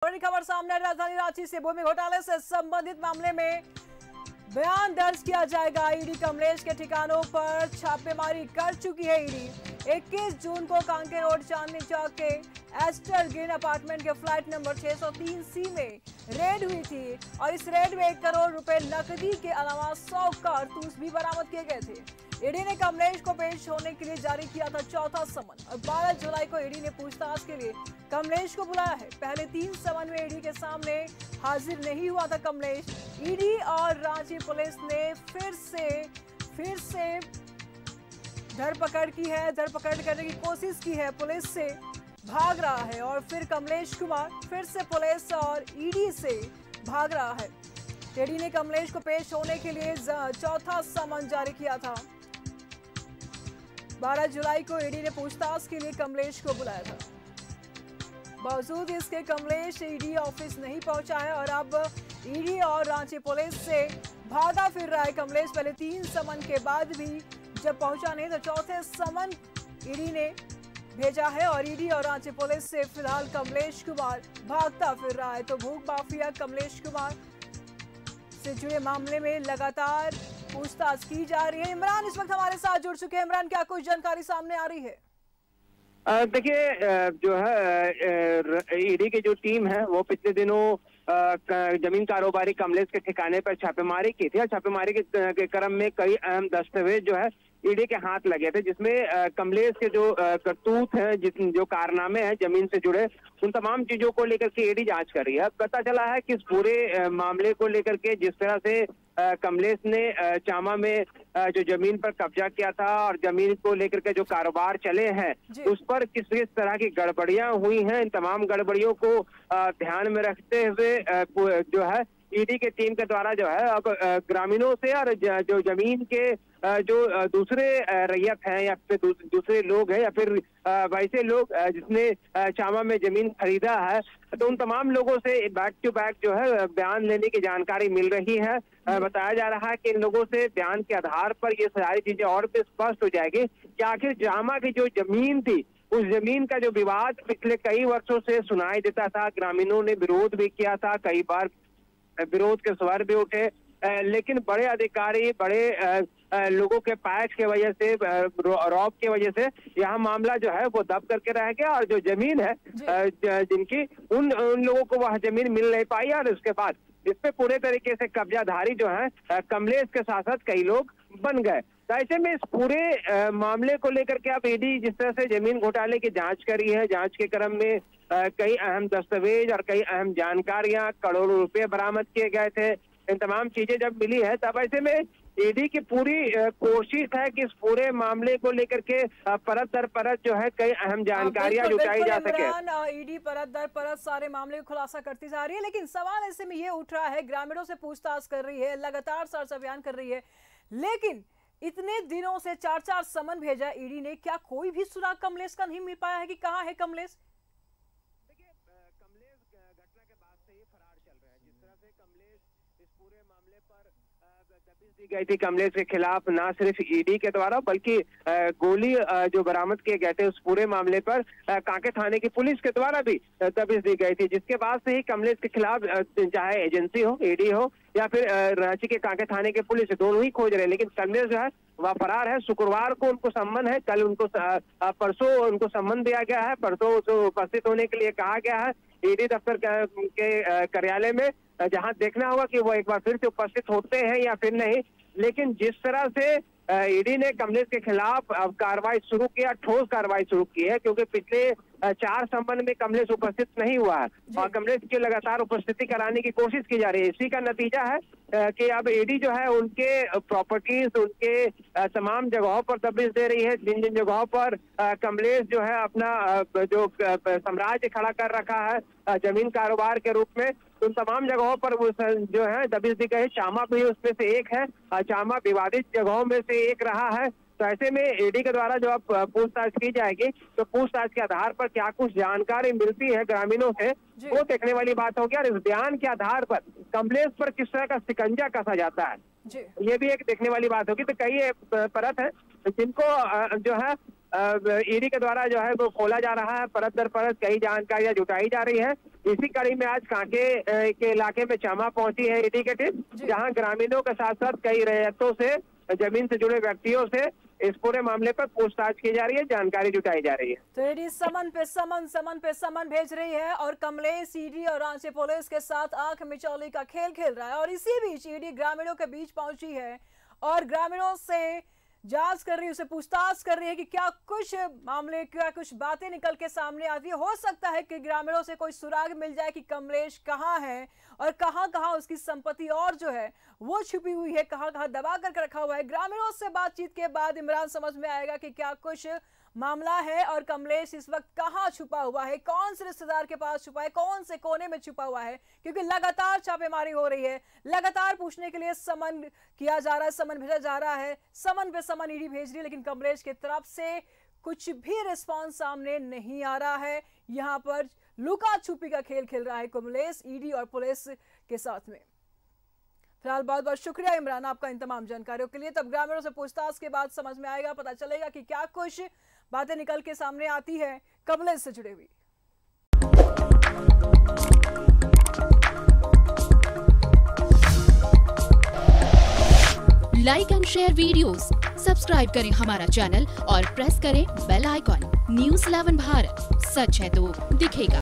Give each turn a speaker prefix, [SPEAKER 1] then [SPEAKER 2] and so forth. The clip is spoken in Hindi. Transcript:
[SPEAKER 1] बड़ी खबर सामने राजधानी रांची से भूमि घोटाले से संबंधित मामले में बयान दर्ज किया जाएगा। ईडी कमलेश के ठिकानों पर छापेमारी कर चुकी है। ईडी 21 जून को कांके रोड चांदनी चौक के एस्टर ग्रीन अपार्टमेंट के फ्लैट नंबर 603C में रेड हुई थी और इस रेड में 1 करोड़ रुपए नकदी के अलावा 100 कारतूस भी बरामद किए गए थे। ईडी ने कमलेश को पेश होने के लिए जारी किया था चौथा समन और 12 जुलाई को ईडी ने पूछताछ के लिए कमलेश को बुलाया है। पहले 3 समन में ईडी के सामने हाजिर नहीं हुआ था कमलेश। ईडी और रांची पुलिस ने फिर से धरपकड़ की है, धरपकड़ करने की कोशिश की है, पुलिस से भाग रहा है और फिर कमलेश कुमार फिर से पुलिस और ईडी से भाग रहा है। ईडी ने कमलेश को पेश होने के लिए चौथा समन जारी किया था। 12 जुलाई को ईडी ने पूछताछ के लिए कमलेश को बुलाया था। बावजूद इसके कमलेश ईडी ऑफिस नहीं पहुंचा है और अब ईडी और रांची पुलिस से भागा फिर रहा है कमलेश। पहले 3 समन के बाद भी जब पहुंचा नहीं तो चौथे समन ईडी ने भेजा है और ईडी और रांची पुलिस से फिलहाल कमलेश कुमार भागता फिर रहा है। तो भूख माफिया कमलेश कुमार से जुड़े मामले में लगातार पूछताछ की जा रही है। इमरान इस वक्त हमारे साथ जुड़ चुके हैं। इमरान, क्या कुछ जानकारी सामने आ रही है?
[SPEAKER 2] देखिए, जो है ईडी की जो टीम है वो पिछले दिनों जमीन कारोबारी कमलेश के ठिकाने पर छापेमारी की थी और छापेमारी के क्रम में कई अहम दस्तावेज जो है ईडी के हाथ लगे थे, जिसमें कमलेश के जो करतूत हैं, जो कारनामे हैं जमीन से जुड़े, उन तमाम चीजों को लेकर के ईडी जांच कर रही है। अब पता चला है कि इस पूरे मामले को लेकर के जिस तरह से कमलेश ने चामा में जो जमीन पर कब्जा किया था और जमीन को लेकर के जो कारोबार चले हैं उस पर किस किस तरह की गड़बड़ियां हुई हैं, इन तमाम गड़बड़ियों को ध्यान में रखते हुए जो है ईडी के टीम के द्वारा जो है अब ग्रामीणों से और जो जमीन के जो दूसरे रैयत हैं या फिर दूसरे लोग हैं या फिर वैसे लोग जिसने चामा में जमीन खरीदा है, तो उन तमाम लोगों से बैक टू बैक जो है बयान लेने की जानकारी मिल रही है। बताया जा रहा है कि इन लोगों से बयान के आधार पर ये सारी चीजें और भी स्पष्ट हो जाएगी कि आखिर चामा की जो जमीन थी, उस जमीन का जो विवाद पिछले कई वर्षों से सुनाई देता था, ग्रामीणों ने विरोध भी किया था, कई बार विरोध के स्वर भी उठे, लेकिन बड़े अधिकारी, बड़े लोगों के पैच के वजह से, रौब की वजह से यह मामला जो है वो दब करके रह गया और जो जमीन है जिनकी उन लोगों को वह जमीन मिल नहीं पाई और उसके बाद इस पे पूरे तरीके से कब्जाधारी जो है कमलेश के साथ साथ कई लोग बन गए। तो ऐसे में इस पूरे मामले को लेकर के अब ईडी जिस तरह से जमीन घोटाले की जांच करी है, जांच के क्रम में कई अहम दस्तावेज और कई अहम जानकारियां, करोड़ों रुपए बरामद किए गए थे, इन तमाम चीजें जब मिली है तब ऐसे में ईडी की पूरी कोशिश है कि इस पूरे मामले को लेकर के परत दर परत जो है कई अहम जानकारियां जुटाई जा सके।
[SPEAKER 1] ईडी परत दर परत सारे मामले को खुलासा करती जा रही है, लेकिन सवाल ऐसे में ये उठ रहा है, ग्रामीणों से पूछताछ कर रही है, लगातार सर्च अभियान कर रही है, लेकिन इतने दिनों से 4-4 समन भेजा ईडी ने, क्या कोई भी सुराग कमलेश का नहीं मिल पाया है कि कहाँ है कमलेश?
[SPEAKER 2] देखिए, कमलेश घटना के बाद से ही फरार चल रहा है। जिस तरह से कमलेश इस पूरे मामले पर दबिश दी गई थी कमलेश के खिलाफ, ना सिर्फ ईडी के द्वारा बल्कि गोली जो बरामद किए गए थे उस पूरे मामले पर कांके थाने की पुलिस के द्वारा भी दबिश दी गई थी, जिसके बाद से ही कमलेश के खिलाफ चाहे एजेंसी हो, ईडी हो या फिर रांची के कांके थाने के पुलिस, दोनों ही खोज रहे हैं। लेकिन कमलेश जो है वह फरार है। शुक्रवार को उनको सम्मन है, कल उनको परसों उनको सम्मन दिया गया है, परसों उपस्थित होने के लिए कहा गया है ईडी दफ्तर के कार्यालय में, जहां देखना होगा कि वो एक बार फिर से उपस्थित होते हैं या फिर नहीं। लेकिन जिस तरह से ईडी ने कमलेश के खिलाफ अब कार्रवाई शुरू किया, ठोस कार्रवाई शुरू की है, क्योंकि पिछले 4 संबंध में कमलेश उपस्थित नहीं हुआ है और कमलेश की लगातार उपस्थिति कराने की कोशिश की जा रही है। इसी का नतीजा है कि अब ईडी जो है उनके प्रॉपर्टीज, उनके तमाम जगहों पर दबिश दे रही है। जिन जिन जगहों पर कमलेश जो है अपना जो साम्राज्य खड़ा कर रखा है जमीन कारोबार के रूप में, उन तमाम जगहों पर वो जो है दबिश दी गई है। चामा भी उसमें से एक है, चामा विवादित जगहों में से एक रहा है। तो ऐसे में ईडी के द्वारा जो अब पूछताछ की जाएगी, तो पूछताछ के आधार पर क्या कुछ जानकारी मिलती है ग्रामीणों से, वो देखने वाली बात होगी। और इस बयान के आधार पर कमलेश पर किस तरह का शिकंजा कसा जाता है, ये भी एक देखने वाली बात होगी। तो कई परत है जिनको जो है ईडी के द्वारा जो है वो खोला जा रहा है। परत दर परत कई जानकारियां जुटाई जा रही है। इसी कड़ी में आज कांके के इलाके में चामा पहुंची है ईडी की टीम, जहां ग्रामीणों के साथ साथ कई रैयतों से, जमीन से जुड़े व्यक्तियों से इस पूरे मामले पर पूछताछ की जा रही है, जानकारी जुटाई जा रही है।
[SPEAKER 1] तो ईडी समन पे समन भेज रही है और कमलेश ईडी और रांची पुलिस के साथ आंख मिचौली का खेल खेल रहा है। और इसी बीच ईडी ग्रामीणों के बीच पहुंची है और ग्रामीणों से जांच कर रही है, उसे पूछताछ कर रही है कि क्या कुछ मामले, क्या कुछ बातें निकल के सामने आती है। हो सकता है कि ग्रामीणों से कोई सुराग मिल जाए कि कमलेश कहाँ है और कहाँ उसकी संपत्ति और जो है वो छुपी हुई है, कहाँ दबा कर रखा हुआ है। ग्रामीणों से बातचीत के बाद इमरान समझ में आएगा कि क्या कुछ मामला है और कमलेश इस वक्त कहाँ छुपा हुआ है, कौन से रिश्तेदार के पास छुपा है, कौन से कोने में छुपा हुआ है। क्योंकि लगातार छापेमारी हो रही है, लगातार पूछने के लिए समन किया जा रहा है, समन भेजा जा रहा है, समन पे समन ईडी भेज रही है, लेकिन कमलेश की तरफ से कुछ भी रिस्पॉन्स सामने नहीं आ रहा है। यहाँ पर लुका छुपी का खेल खेल रहा है कमलेश ईडी और पुलिस के साथ में। फिलहाल बहुत बहुत शुक्रिया इमरान आपका इन तमाम जानकारियों के लिए। तब ग्रामीणों से पूछताछ के बाद समझ में आएगा, पता चलेगा कि क्या कुछ बातें निकल के सामने आती है कमलेश से जुड़ी हुई।
[SPEAKER 3] Like and share videos, subscribe करें हमारा चैनल और प्रेस करें बेल आइकॉन। News 11 भारत, सच है तो दिखेगा।